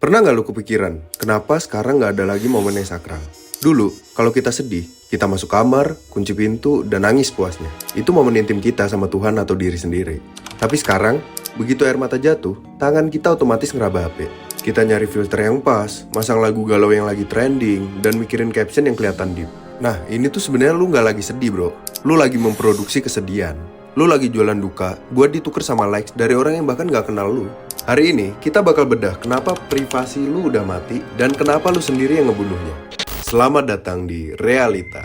Pernah nggak lu kepikiran, kenapa sekarang nggak ada lagi momen yang sakral? Dulu, kalau kita sedih, kita masuk kamar, kunci pintu, dan nangis puasnya. Itu momen intim kita sama Tuhan atau diri sendiri. Tapi sekarang, begitu air mata jatuh, tangan kita otomatis ngeraba HP. Kita nyari filter yang pas, masang lagu galau yang lagi trending, dan mikirin caption yang kelihatan deep. Nah, ini tuh sebenarnya lu nggak lagi sedih, bro. Lu lagi memproduksi kesedihan. Lu lagi jualan duka, buat ditukar sama likes dari orang yang bahkan nggak kenal lu. Hari ini, kita bakal bedah kenapa privasi lu udah mati dan kenapa lu sendiri yang ngebunuhnya. Selamat datang di Realita.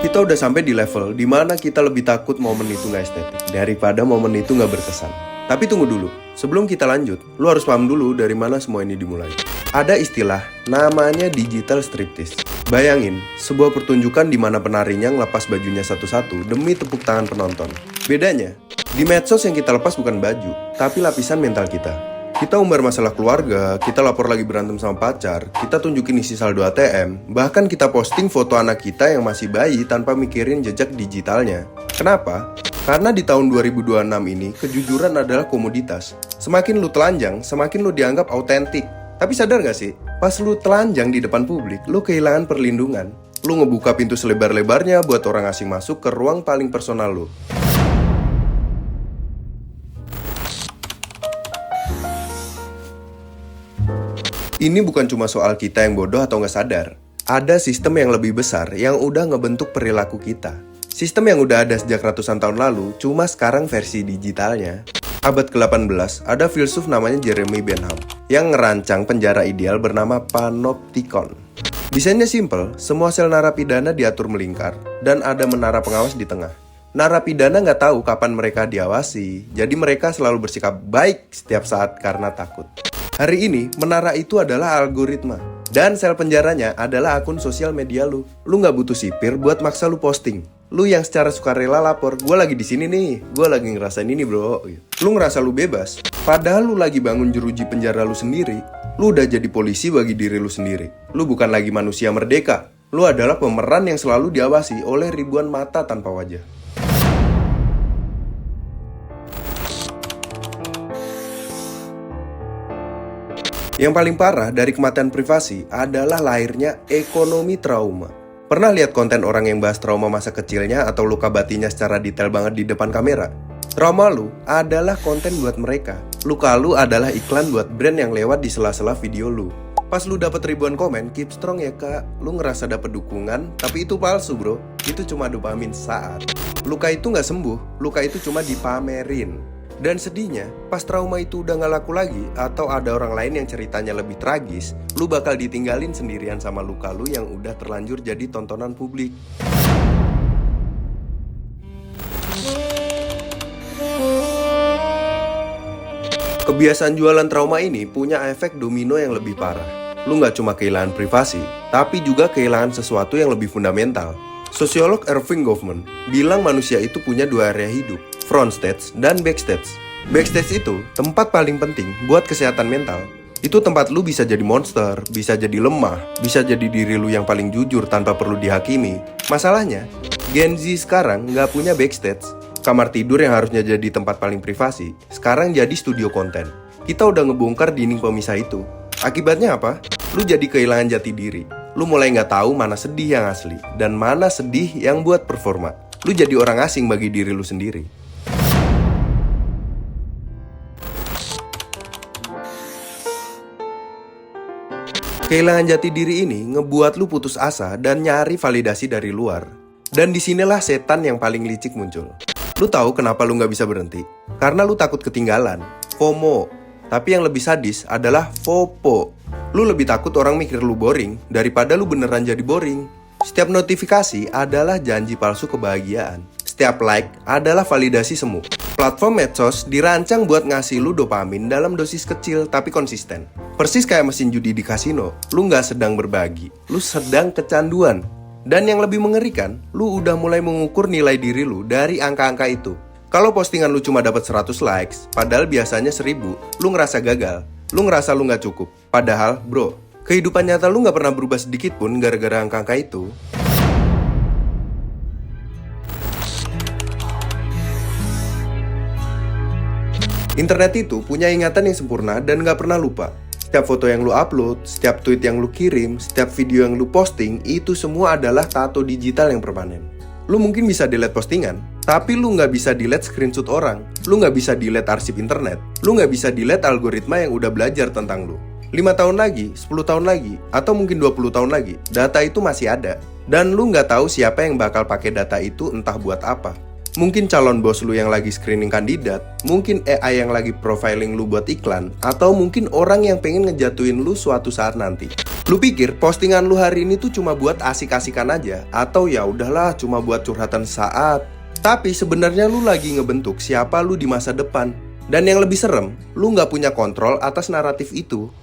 Kita udah sampai di level dimana kita lebih takut momen itu nggak estetik daripada momen itu nggak berkesan. Tapi tunggu dulu, sebelum kita lanjut, lu harus paham dulu dari mana semua ini dimulai. Ada istilah namanya digital striptease. Bayangin, sebuah pertunjukan di mana penarinya ngelepas bajunya satu-satu demi tepuk tangan penonton. Bedanya, di medsos yang kita lepas bukan baju, tapi lapisan mental kita. Kita umbar masalah keluarga, kita lapor lagi berantem sama pacar, kita tunjukin isi saldo ATM, bahkan kita posting foto anak kita yang masih bayi tanpa mikirin jejak digitalnya. Kenapa? Karena di tahun 2026 ini, kejujuran adalah komoditas. Semakin lu telanjang, semakin lu dianggap autentik. Tapi sadar gak sih, pas lu telanjang di depan publik, lu kehilangan perlindungan. Lu ngebuka pintu selebar-lebarnya buat orang asing masuk ke ruang paling personal lu. Ini bukan cuma soal kita yang bodoh atau gak sadar. Ada sistem yang lebih besar yang udah ngebentuk perilaku kita. Sistem yang udah ada sejak ratusan tahun lalu, cuma sekarang versi digitalnya. Abad ke-18, ada filsuf namanya Jeremy Bentham yang ngerancang penjara ideal bernama Panopticon. Desainnya simple, semua sel narapidana diatur melingkar, dan ada menara pengawas di tengah. Narapidana nggak tahu kapan mereka diawasi, jadi mereka selalu bersikap baik setiap saat karena takut. Hari ini, menara itu adalah algoritma, dan sel penjaranya adalah akun sosial media lu. Lu nggak butuh sipir buat maksa lu posting. Lu yang secara sukarela lapor, gue lagi di sini nih, gue lagi ngerasain ini bro. Lu ngerasa lu bebas, padahal lu lagi bangun jeruji penjara lu sendiri. Lu udah jadi polisi bagi diri lu sendiri. Lu bukan lagi manusia merdeka. Lu adalah pemeran yang selalu diawasi oleh ribuan mata tanpa wajah. Yang paling parah dari kematian privasi adalah lahirnya ekonomi trauma. Pernah lihat konten orang yang bahas trauma masa kecilnya atau luka batinnya secara detail banget di depan kamera? Trauma lu adalah konten buat mereka. Luka lu adalah iklan buat brand yang lewat di sela-sela video lu. Pas lu dapet ribuan komen, keep strong ya kak, lu ngerasa dapet dukungan, tapi itu palsu bro. Itu cuma dopamin saat. Luka itu gak sembuh, luka itu cuma dipamerin. Dan sedihnya, pas trauma itu udah gak laku lagi, atau ada orang lain yang ceritanya lebih tragis, lu bakal ditinggalin sendirian sama luka lu yang udah terlanjur jadi tontonan publik. Kebiasaan jualan trauma ini punya efek domino yang lebih parah. Lu gak cuma kehilangan privasi, tapi juga kehilangan sesuatu yang lebih fundamental. Sosiolog Erving Goffman bilang manusia itu punya dua area hidup, front stage dan backstage. Backstage itu tempat paling penting buat kesehatan mental. Itu tempat lu bisa jadi monster, bisa jadi lemah, bisa jadi diri lu yang paling jujur tanpa perlu dihakimi. Masalahnya, Gen Z sekarang nggak punya backstage. Kamar tidur yang harusnya jadi tempat paling privasi, sekarang jadi studio konten. Kita udah ngebongkar dinding pemisah itu. Akibatnya apa? Lu jadi kehilangan jati diri. Lu mulai nggak tahu mana sedih yang asli dan mana sedih yang buat performa. Lu jadi orang asing bagi diri lu sendiri. Kehilangan jati diri ini ngebuat lu putus asa dan nyari validasi dari luar. Dan disinilah setan yang paling licik muncul. Lu tahu kenapa lu nggak bisa berhenti? Karena lu takut ketinggalan, FOMO. Tapi yang lebih sadis adalah FOPO. Lu lebih takut orang mikir lu boring daripada lu beneran jadi boring. Setiap notifikasi adalah janji palsu kebahagiaan. Setiap like adalah validasi semu. Platform medsos dirancang buat ngasih lu dopamin dalam dosis kecil tapi konsisten. Persis kayak mesin judi di kasino, lu nggak sedang berbagi, lu sedang kecanduan. Dan yang lebih mengerikan, lu udah mulai mengukur nilai diri lu dari angka-angka itu. Kalau postingan lu cuma dapat 100 likes, padahal biasanya 1000, lu ngerasa gagal. Lu ngerasa lu gak cukup. Padahal, bro, kehidupan nyata lu gak pernah berubah sedikit pun gara-gara angka-angka itu. Internet itu punya ingatan yang sempurna dan gak pernah lupa. Setiap foto yang lu upload, setiap tweet yang lu kirim, setiap video yang lu posting, itu semua adalah tato digital yang permanen. Lu mungkin bisa delete postingan, tapi lu nggak bisa delete screenshot orang. Lu nggak bisa delete arsip internet. Lu nggak bisa delete algoritma yang udah belajar tentang lu. 5 tahun lagi, 10 tahun lagi, atau mungkin 20 tahun lagi, data itu masih ada. Dan lu nggak tahu siapa yang bakal pakai data itu entah buat apa. Mungkin calon bos lu yang lagi screening kandidat, mungkin AI yang lagi profiling lu buat iklan, atau mungkin orang yang pengen ngejatuhin lu suatu saat nanti. Lu pikir postingan lu hari ini tuh cuma buat asik-asikan aja, atau ya udahlah cuma buat curhatan saat. Tapi sebenarnya lu lagi ngebentuk siapa lu di masa depan. Dan yang lebih serem, lu nggak punya kontrol atas naratif itu.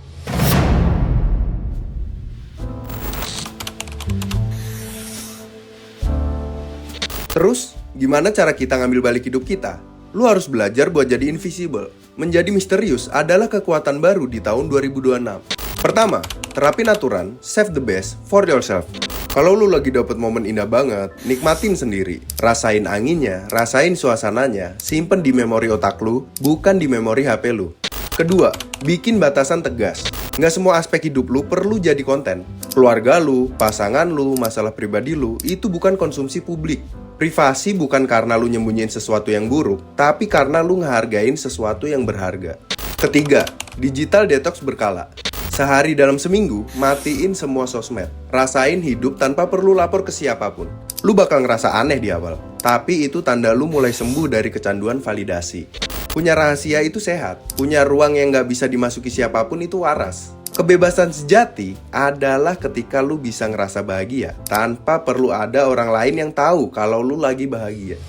Terus, gimana cara kita ngambil balik hidup kita? Lu harus belajar buat jadi invisible. Menjadi misterius adalah kekuatan baru di tahun 2026. Pertama, terapin aturan save the best for yourself. Kalau lu lagi dapet momen indah banget, nikmatin sendiri. Rasain anginnya, rasain suasananya, simpen di memori otak lu, bukan di memori HP lu. Kedua, bikin batasan tegas. Nggak semua aspek hidup lu perlu jadi konten. Keluarga lu, pasangan lu, masalah pribadi lu, itu bukan konsumsi publik. Privasi bukan karena lu nyembunyiin sesuatu yang buruk, tapi karena lu ngehargain sesuatu yang berharga. Ketiga, digital detox berkala. Sehari dalam seminggu, matiin semua sosmed. Rasain hidup tanpa perlu lapor ke siapapun. Lu bakal ngerasa aneh di awal, tapi itu tanda lu mulai sembuh dari kecanduan validasi. Punya rahasia itu sehat, punya ruang yang gak bisa dimasuki siapapun itu waras. Kebebasan sejati adalah ketika lu bisa ngerasa bahagia tanpa perlu ada orang lain yang tahu kalau lu lagi bahagia.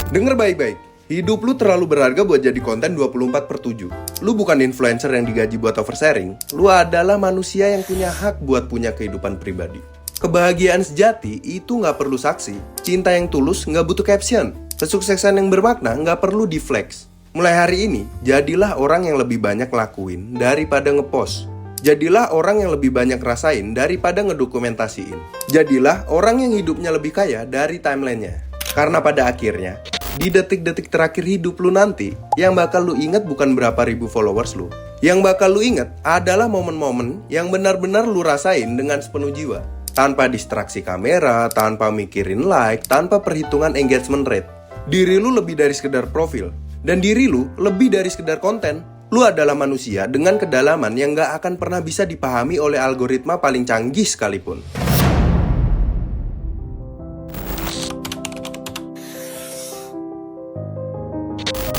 Dengar baik-baik, hidup lu terlalu berharga buat jadi konten 24/7. Lu bukan influencer yang digaji buat oversharing, lu adalah manusia yang punya hak buat punya kehidupan pribadi. Kebahagiaan sejati itu nggak perlu saksi, cinta yang tulus nggak butuh caption. Kesuksesan yang bermakna nggak perlu di-flex. Mulai hari ini, jadilah orang yang lebih banyak lakuin daripada ngepost. Jadilah orang yang lebih banyak rasain daripada ngedokumentasiin. Jadilah orang yang hidupnya lebih kaya dari timelinenya. Karena pada akhirnya, di detik-detik terakhir hidup lu nanti, yang bakal lu inget bukan berapa ribu followers lu. Yang bakal lu inget adalah momen-momen yang benar-benar lu rasain dengan sepenuh jiwa. Tanpa distraksi kamera, tanpa mikirin like, tanpa perhitungan engagement rate. Diri lu lebih dari sekedar profil, dan diri lu lebih dari sekedar konten. Lu adalah manusia dengan kedalaman yang gak akan pernah bisa dipahami oleh algoritma paling canggih sekalipun.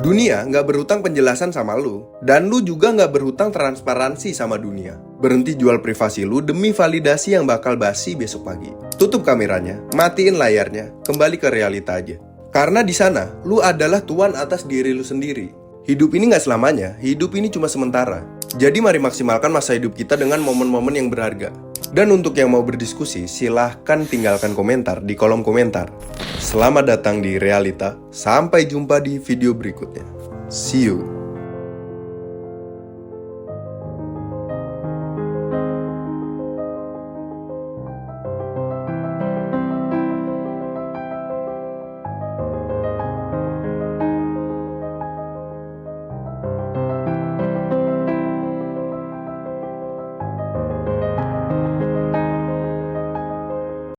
Dunia gak berhutang penjelasan sama lu, dan lu juga gak berhutang transparansi sama dunia. Berhenti jual privasi lu demi validasi yang bakal basi besok pagi. Tutup kameranya, matiin layarnya, kembali ke realita aja. Karena di sana, lu adalah tuan atas diri lu sendiri. Hidup ini gak selamanya, hidup ini cuma sementara. Jadi mari maksimalkan masa hidup kita dengan momen-momen yang berharga. Dan untuk yang mau berdiskusi, silahkan tinggalkan komentar di kolom komentar. Selamat datang di Realita, sampai jumpa di video berikutnya. See you.